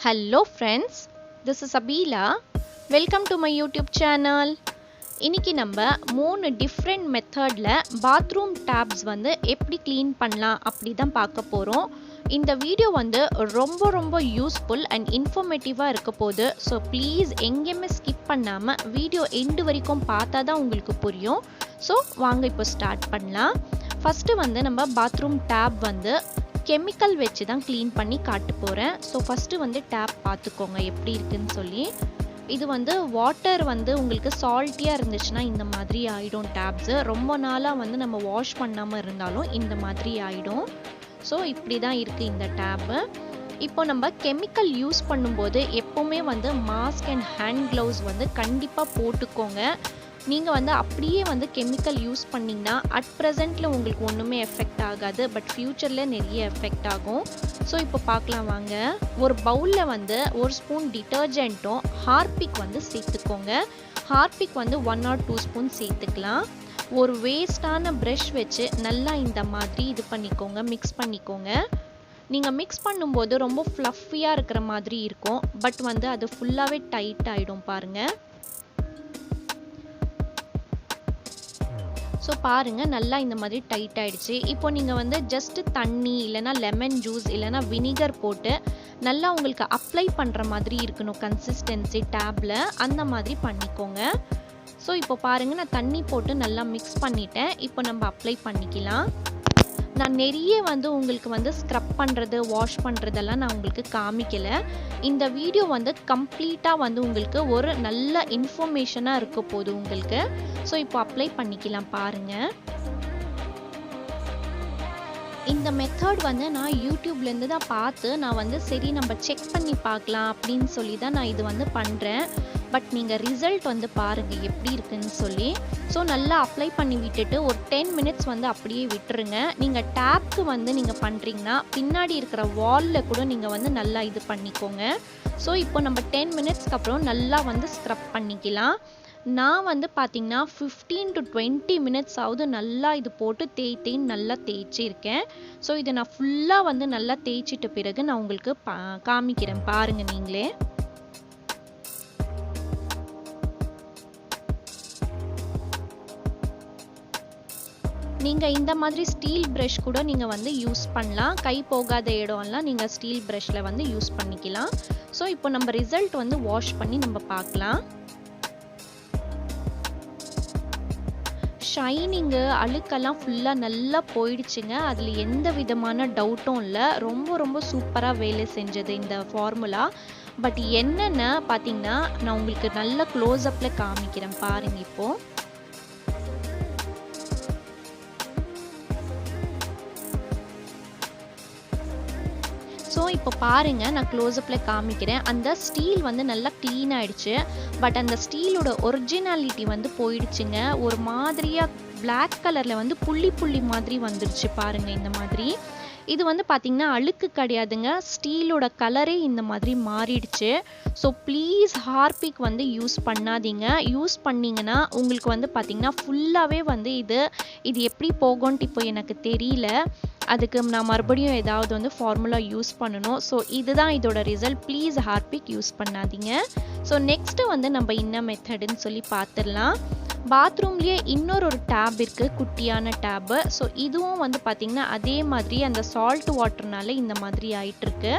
Hello friends, this is Abila. Welcome to my YouTube channel. இன்னைக்கு நம்ம 3 different methodல bathroom tabs வந்து எப்படி clean பண்ணலாம் அப்படி தான் பார்க்க போறோம். இந்த வீடியோ வந்து ரொம்ப யூஸ்ஃபுல் அண்ட் இன்ஃபர்மேட்டிவா இருக்க போகுது. ஸோ ப்ளீஸ் எங்கேயுமே ஸ்கிப் பண்ணாம வீடியோ எண்டு வரைக்கும் பார்த்தா தான் உங்களுக்கு புரியும். ஸோ வாங்க இப்போ ஸ்டார்ட் பண்ணலாம். ஃபர்ஸ்ட் வந்து நம்ம பாத்ரூம் டேப் வந்து கெமிக்கல் வச்சு தான் க்ளீன் பண்ணி காட்ட போகிறேன். ஸோ ஃபஸ்ட்டு வந்து டேப் பார்த்துக்கோங்க எப்படி இருக்குன்னு சொல்லி. இது வந்து வாட்டர் வந்து உங்களுக்கு சால்ட்டியாக இருந்துச்சுன்னா இந்த மாதிரி ஆகிடும் டேப்ஸு. ரொம்ப நாளாக வந்து நம்ம வாஷ் பண்ணாமல் இருந்தாலும் இந்த மாதிரி ஆகிடும். ஸோ இப்படி தான் இருக்குது இந்த டேப்பு. இப்போ நம்ம கெமிக்கல் யூஸ் பண்ணும்போது எப்போவுமே வந்து மாஸ்க் அண்ட் ஹேண்ட் க்ளவுஸ் வந்து கண்டிப்பாக போட்டுக்கோங்க. நீங்கள் வந்து அப்படியே வந்து கெமிக்கல் யூஸ் பண்ணிங்கன்னா அட் ப்ரெசென்ட்டில் உங்களுக்கு ஒன்றுமே எஃபெக்ட் ஆகாது, பட் ஃப்யூச்சரில் நிறைய எஃபெக்ட் ஆகும். ஸோ இப்போ பார்க்கலாம் வாங்க. ஒரு பவுலில் வந்து 1 ஸ்பூன் டிட்டர்ஜென்ட்டும் ஹார்பிக் வந்து சேர்த்துக்கோங்க. ஹார்பிக் வந்து 1 or 2 ஸ்பூன் சேர்த்துக்கலாம். ஒரு வேஸ்டான ப்ரஷ் வச்சு நல்லா இந்த மாதிரி இது பண்ணிக்கோங்க, மிக்ஸ் பண்ணிக்கோங்க. நீங்கள் மிக்ஸ் பண்ணும்போது ரொம்ப ஃப்ளஃபியாக இருக்கிற மாதிரி இருக்கும், பட் வந்து அது ஃபுல்லாகவே டைட் ஆகிடும் பாருங்கள். ஸோ பாருங்கள் நல்லா இந்த மாதிரி டைட் ஆகிடுச்சு. இப்போ நீங்கள் வந்து ஜஸ்ட்டு தண்ணி இல்லைனா லெமன் ஜூஸ் இல்லைனா வினிகர் போட்டு நல்லா உங்களுக்கு அப்ளை பண்ணுற மாதிரி இருக்கணும் கன்சிஸ்டன்சி டேப்பில், அந்த மாதிரி பண்ணிக்கோங்க. ஸோ இப்போ பாருங்கள் நான் தண்ணி போட்டு நல்லா மிக்ஸ் பண்ணிட்டேன். இப்போ நம்ம அப்ளை பண்ணிக்கலாம். நான் நிறைய வந்து உங்களுக்கு வந்து ஸ்க்ரப் பண்ணுறது வாஷ் பண்ணுறதெல்லாம் நான் உங்களுக்கு காமிக்கலை. இந்த வீடியோ வந்து கம்ப்ளீட்டாக வந்து உங்களுக்கு ஒரு நல்ல இன்ஃபர்மேஷனாக இருக்க போகுது உங்களுக்கு. ஸோ இப்போ அப்ளை பண்ணிக்கலாம் பாருங்கள். இந்த மெத்தட் வந்து நான் யூடியூப்லேருந்து தான் பார்த்து நான் வந்து சரி நம்ம செக் பண்ணி பார்க்கலாம் அப்படின்னு சொல்லி தான் நான் இது வந்து பண்ணுறேன். பட் நீங்கள் ரிசல்ட் வந்து பாருங்கள் எப்படி இருக்குன்னு சொல்லி. ஸோ நல்லா அப்ளை பண்ணி விட்டுட்டு ஒரு 10 மினிட்ஸ் வந்து அப்படியே விட்டுருங்க. நீங்கள் டேப்க்கு வந்து நீங்கள் பண்ணுறீங்கன்னா பின்னாடி இருக்கிற வாலில் கூட நீங்கள் வந்து நல்லா இது பண்ணிக்கோங்க. ஸோ இப்போ நம்ம 10 மினிட்ஸ்க்கு அப்புறம் நல்லா வந்து ஸ்க்ரப் பண்ணிக்கலாம். நான் வந்து பார்த்திங்கன்னா 15 to 20 மினிட்ஸ் ஆகுது நல்லா இது போட்டு தேய்ன்னு நல்லா தேய்ச்சிருக்கேன். ஸோ இதை நான் ஃபுல்லாக வந்து நல்லா தேய்ச்சிட்ட பிறகு நான் உங்களுக்கு காமிக்கிறேன் பாருங்கள் நீங்களே. நீங்கள் இந்த மாதிரி ஸ்டீல் ப்ரஷ் கூட நீங்கள் வந்து யூஸ் பண்ணலாம். கை போகாத இடம்லாம் நீங்கள் ஸ்டீல் ப்ரஷில் வந்து யூஸ் பண்ணிக்கலாம். ஸோ இப்போ நம்ம ரிசல்ட் வந்து வாஷ் பண்ணி நம்ம பார்க்கலாம். ஷைனிங்கு அழுக்கெல்லாம் ஃபுல்லாக நல்லா போயிடுச்சுங்க. அதில் எந்த விதமான டவுட்டும் இல்லை. ரொம்ப சூப்பராக வேலை செஞ்சது இந்த ஃபார்முலா. பட் என்னென்ன பார்த்தீங்கன்னா நான் உங்களுக்கு நல்ல க்ளோஸ்அப்பில் காமிக்கிறேன் பாருங்கள் இப்போது. ஸோ இப்போ பாருங்கள் நான் க்ளோஸ்அப்பில் காமிக்கிறேன். அந்த ஸ்டீல் வந்து நல்லா க்ளீன் ஆகிடுச்சு. பட் அந்த ஸ்டீலோட ஒரிஜினாலிட்டி வந்து போயிடுச்சுங்க. ஒரு மாதிரியாக பிளாக் கலரில் வந்து புள்ளி மாதிரி வந்துடுச்சு பாருங்கள் இந்த மாதிரி. இது வந்து பார்த்திங்கன்னா அழுக்கு கிடையாதுங்க, ஸ்டீலோட கலரே இந்த மாதிரி மாறிடுச்சு. ஸோ ப்ளீஸ் ஹார்பிக் வந்து யூஸ் பண்ணாதீங்க. யூஸ் பண்ணிங்கன்னா உங்களுக்கு வந்து பார்த்திங்கன்னா ஃபுல்லாகவே வந்து இது எப்படி போகும்ன்ட்டு இப்போ எனக்கு தெரியல. அதுக்கு நான் மறுபடியும் ஏதாவது வந்து ஃபார்முலா யூஸ் பண்ணணும். ஸோ இதுதான் இதோட ரிசல்ட். ப்ளீஸ் ஹார்பிக் யூஸ் பண்ணாதீங்க. ஸோ நெக்ஸ்ட்டு வந்து நம்ம என்ன மெத்தடுன்னு சொல்லி பார்த்துடலாம். பாத்ரூம்லேயே இன்னொரு டேப் இருக்குது, குட்டியான டேப்பு. ஸோ இதுவும் வந்து பார்த்திங்கன்னா அதே மாதிரி அந்த சால்ட் வாட்டர்னால இந்த மாதிரி ஆயிட்டிருக்கு.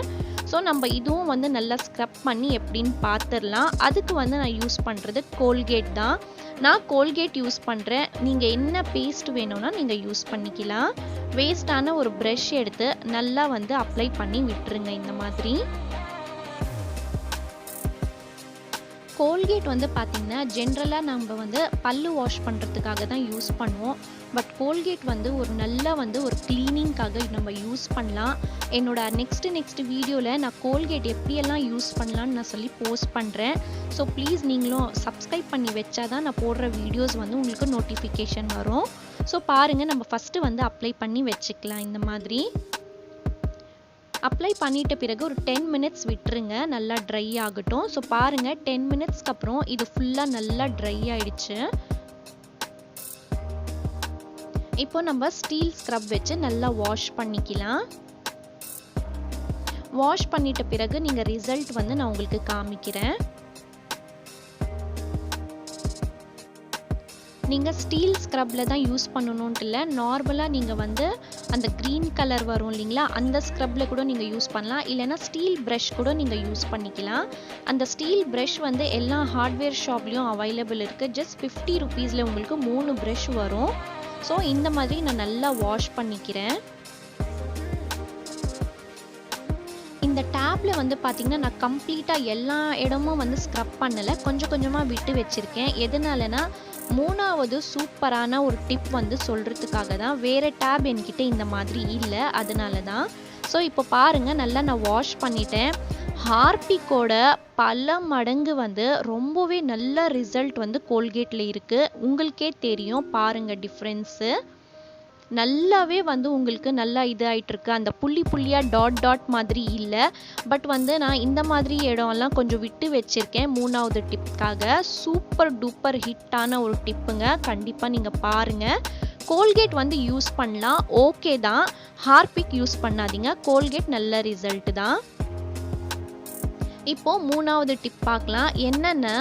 ஸோ நம்ம இதுவும் வந்து நல்லா ஸ்க்ரப் பண்ணி எப்படின்னு பார்த்துடலாம். அதுக்கு வந்து நான் யூஸ் பண்ணுறது கோல்கேட் தான். நான் கோல்கேட் யூஸ் பண்ணுறேன். நீங்கள் என்ன பேஸ்ட் வேணும்னா நீங்கள் யூஸ் பண்ணிக்கலாம். வேஸ்டான ஒரு ப்ரஷ் எடுத்து நல்லா வந்து அப்ளை பண்ணி விட்டுருங்க இந்த மாதிரி. கோல்கேட் வந்து பார்த்திங்கன்னா ஜென்ரலாக நம்ம வந்து பல்லு வாஷ் பண்ணுறதுக்காக தான் யூஸ் பண்ணுவோம். பட் கோல்கேட் வந்து ஒரு நல்ல வந்து ஒரு க்ளீனிங்காக நம்ம யூஸ் பண்ணலாம். என்னோட நெக்ஸ்ட் வீடியோவில் நான் கோல்கேட் எப்படியெல்லாம் யூஸ் பண்ணலான்னு நான் சொல்லி போஸ்ட் பண்ணுறேன். ஸோ ப்ளீஸ் நீங்களும் சப்ஸ்கிரைப் பண்ணி வச்சா தான் நான் போடுற வீடியோஸ் வந்து உங்களுக்கு நோட்டிஃபிகேஷன் வரும். ஸோ பாருங்கள் நம்ம ஃபஸ்ட்டு வந்து அப்ளை பண்ணி வச்சுக்கலாம் இந்த மாதிரி. அப்ளை பண்ணிட்ட பிறகு ஒரு 10 மினிட்ஸ் விட்டுருங்க, நல்லா ட்ரை ஆகட்டும். ஸோ பாருங்கள் 10 மினிட்ஸ்க்கு அப்புறம் இது ஃபுல்லாக நல்லா ட்ரை ஆகிடுச்சு. இப்போ நம்ம ஸ்டீல் ஸ்க்ரப் வச்சு நல்லா வாஷ் பண்ணிக்கலாம். வாஷ் பண்ணிட்ட பிறகு நீங்க ரிசல்ட் வந்து நான் உங்களுக்கு காமிக்கிறேன். நீங்க ஸ்டீல் ஸ்க்ரப்ல தான் யூஸ் பண்ணணும்னு இல்லை, நார்மலா நீங்க வந்து அந்த கிரீன் கலர் வரும் இல்லைங்களா, அந்த ஸ்க்ரப்ல கூட நீங்க யூஸ் பண்ணலாம். இல்லைன்னா ஸ்டீல் ப்ரஷ் கூட நீங்க யூஸ் பண்ணிக்கலாம். அந்த ஸ்டீல் ப்ரஷ் வந்து எல்லா ஹார்ட்வேர் ஷாப்லயும் அவைலபிள் இருக்கு. ஜஸ்ட் 50 ருபீஸ்ல உங்களுக்கு 3 ப்ரஷ் வரும். ஸோ இந்த மாதிரி நான் நல்லா வாஷ் பண்ணிக்கிறேன். இந்த டேப்ல வந்து பாத்தீங்கன்னா நான் கம்ப்ளீட்டா எல்லா இடமும் வந்து ஸ்க்ரப் பண்ணல, கொஞ்சம் கொஞ்சமா விட்டு வச்சிருக்கேன். எதனாலனா மூணாவது சூப்பரான ஒரு டிப் வந்து சொல்றதுக்காக தான். வேற டேப் என்கிட்ட இந்த மாதிரி இல்லை, அதனால தான். ஸோ இப்போ பாருங்க நல்லா நான் வாஷ் பண்ணிட்டேன். ஹார்பிக்கோட பல மடங்கு வந்து ரொம்பவே நல்ல ரிசல்ட் வந்து கோல்கேட்ல இருக்கு. உங்களுக்கே தெரியும் பாருங்க டிஃப்ரென்ஸு. நல்லாவே வந்து உங்களுக்கு நல்லா இதாயிட்டு இருக்கு. அந்த புள்ளி புள்ளியா டாட் மாதிரி இல்லை. பட் வந்து நான் இந்த மாதிரி இடம்லாம் கொஞ்சம் விட்டு வச்சிருக்கேன் மூணாவது டிப்காக. சூப்பர் டூப்பர் ஹிட்டான ஒரு டிப்புங்க. கண்டிப்பா நீங்க பாருங்க. கோல்கேட் வந்து யூஸ் பண்ணலாம், ஓகே தான். ஹார்பிக் யூஸ் பண்ணாதீங்க. கோல்கேட் நல்ல ரிசல்ட் தான். இப்போ மூணாவது டிப் பார்க்கலாம். என்னன்னா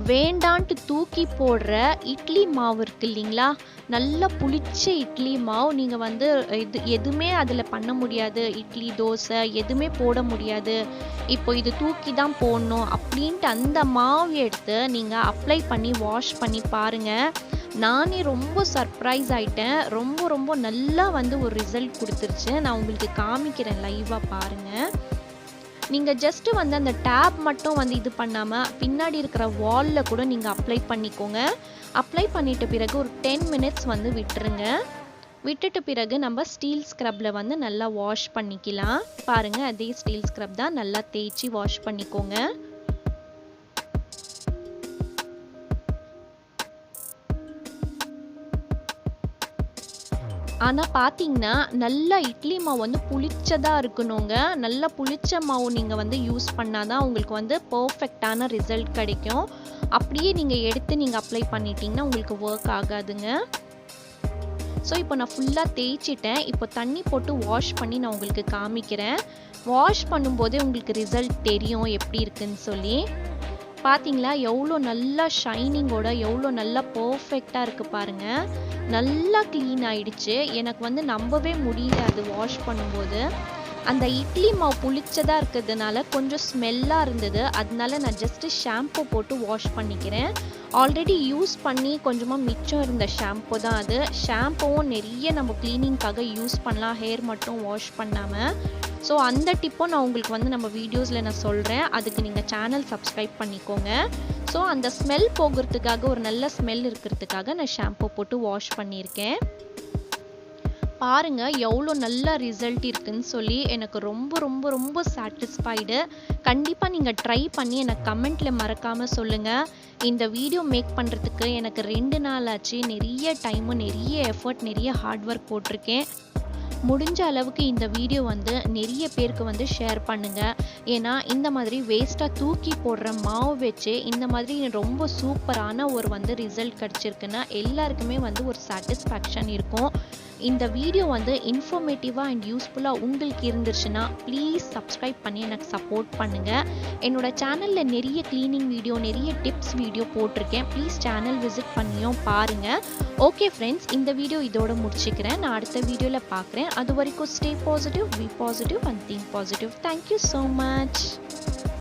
வேண்டான்ட்டு தூக்கி போடுற இட்லி மாவு இருக்கு இல்லைங்களா, நல்லா புளிச்ச இட்லி மாவு. நீங்கள் வந்து எதுவுமே அதில் பண்ண முடியாது, இட்லி தோசை எதுவுமே போட முடியாது, இப்போ இது தூக்கி தான் போடணும் அப்படின்ட்டு அந்த மாவு எடுத்து நீங்கள் அப்ளை பண்ணி வாஷ் பண்ணி பாருங்கள். நானே ரொம்ப சர்ப்ரைஸ் ஆயிட்டேன். ரொம்ப ரொம்ப நல்லா வந்து ஒரு ரிசல்ட் கொடுத்துருச்சு. நான் உங்களுக்கு காமிக்கிறேன், லைவாக பாருங்கள். நீங்கள் ஜஸ்ட்டு வந்து அந்த டேப் மட்டும் வந்து இது பண்ணாமல் பின்னாடி இருக்கிற வாலில் கூட நீங்கள் அப்ளை பண்ணிக்கோங்க. அப்ளை பண்ணிட்ட பிறகு ஒரு 10 மினிட்ஸ் வந்து விட்டுருங்க. விட்டுட்டு பிறகு நம்ம ஸ்டீல் ஸ்க்ரப்பில் வந்து நல்லா வாஷ் பண்ணிக்கலாம். பாருங்கள், அதே ஸ்டீல் ஸ்க்ரப் தான். நல்லா தேய்ச்சி வாஷ் பண்ணிக்கோங்க. ஆனால் பார்த்தீங்கன்னா நல்லா இட்லி மாவு வந்து புளிச்சதாக இருக்கணுங்க. நல்லா புளிச்ச மாவு நீங்கள் வந்து யூஸ் பண்ணாதான் உங்களுக்கு வந்து பர்ஃபெக்டான ரிசல்ட் கிடைக்கும். அப்படியே நீங்கள் எடுத்து நீங்கள் அப்ளை பண்ணிட்டீங்கன்னா உங்களுக்கு ஒர்க் ஆகாதுங்க. ஸோ இப்போ நான் ஃபுல்லாக தேய்ச்சிட்டேன். இப்போ தண்ணி போட்டு வாஷ் பண்ணி நான் உங்களுக்கு காமிக்கிறேன். வாஷ் பண்ணும்போதே உங்களுக்கு ரிசல்ட் தெரியும் எப்படி இருக்குன்னு சொல்லி. பார்த்தீங்களா எவ்வளோ நல்லா ஷைனிங்கோட எவ்வளோ நல்லா பர்ஃபெக்டாக இருக்குது பாருங்கள். நல்லா க்ளீன் ஆயிடுச்சு. எனக்கு வந்து நம்பவே முடியல அது வாஷ் பண்ணும்போது. அந்த இட்லி மாவு புளிச்சதாக இருக்கிறதுனால கொஞ்சம் ஸ்மெல்லாக இருந்தது. அதனால நான் ஜஸ்ட்டு ஷாம்பு போட்டு வாஷ் பண்ணிக்கிறேன். ஆல்ரெடி யூஸ் பண்ணி கொஞ்சமாக மிச்சம் இருந்த ஷாம்பு தான் அது. ஷாம்புவும் நிறைய நம்ம க்ளீனிங்காக யூஸ் பண்ணலாம், ஹேர் மட்டும் வாஷ் பண்ணாமல். ஸோ அந்த டிப்பும் நான் உங்களுக்கு வந்து நம்ம வீடியோஸில் நான் சொல்கிறேன். அதுக்கு நீங்கள் சேனல் சப்ஸ்கிரைப் பண்ணிக்கோங்க. ஸோ அந்த ஸ்மெல் போகிறதுக்காக, ஒரு நல்ல ஸ்மெல் இருக்கிறதுக்காக நான் ஷாம்பு போட்டு வாஷ் பண்ணியிருக்கேன். பாருங்கள் எவ்வளோ நல்ல ரிசல்ட் இருக்குன்னு சொல்லி. எனக்கு ரொம்ப ரொம்ப ரொம்ப சாட்டிஸ்ஃபைடு. கண்டிப்பாக நீங்கள் ட்ரை பண்ணி எனக்கு கமெண்ட்டில் மறக்காமல் சொல்லுங்கள். இந்த வீடியோ மேக் பண்ணுறதுக்கு எனக்கு 2 நாள் ஆச்சு. நிறைய டைமு, நிறைய எஃபர்ட், நிறைய ஹார்ட் ஒர்க் போட்டிருக்கேன். முடிஞ்ச அளவுக்கு இந்த வீடியோ வந்து நிறைய பேருக்கு வந்து ஷேர் பண்ணுங்கள். ஏன்னா இந்த மாதிரி வேஸ்ட்டாக தூக்கி போடுற மாவு வச்சு இந்த மாதிரி ரொம்ப சூப்பரான ஒரு வந்து ரிசல்ட் கிடச்சிருக்குன்னா எல்லாருக்குமே வந்து ஒரு சாட்டிஸ்ஃபேக்ஷன் இருக்கும். இந்த வீடியோ வந்து இன்ஃபர்மேட்டிவாக அண்ட் யூஸ்ஃபுல்லாக உங்களுக்கு இருந்துச்சுன்னா ப்ளீஸ் சப்ஸ்கிரைப் பண்ணி எனக்கு சப்போர்ட் பண்ணுங்கள். என்னோட சேனலில் நிறைய க்ளீனிங் வீடியோ, நிறைய டிப்ஸ் வீடியோ போட்டிருக்கேன். ப்ளீஸ் சேனல் விசிட் பண்ணியும் பாருங்கள். ஓகே ஃப்ரெண்ட்ஸ், இந்த வீடியோ இதோட முடிச்சுக்கிறேன். நான் அடுத்த வீடியோவில் பார்க்குறேன். அது வரைக்கும் stay positive, be positive and think positive. Thank you so much.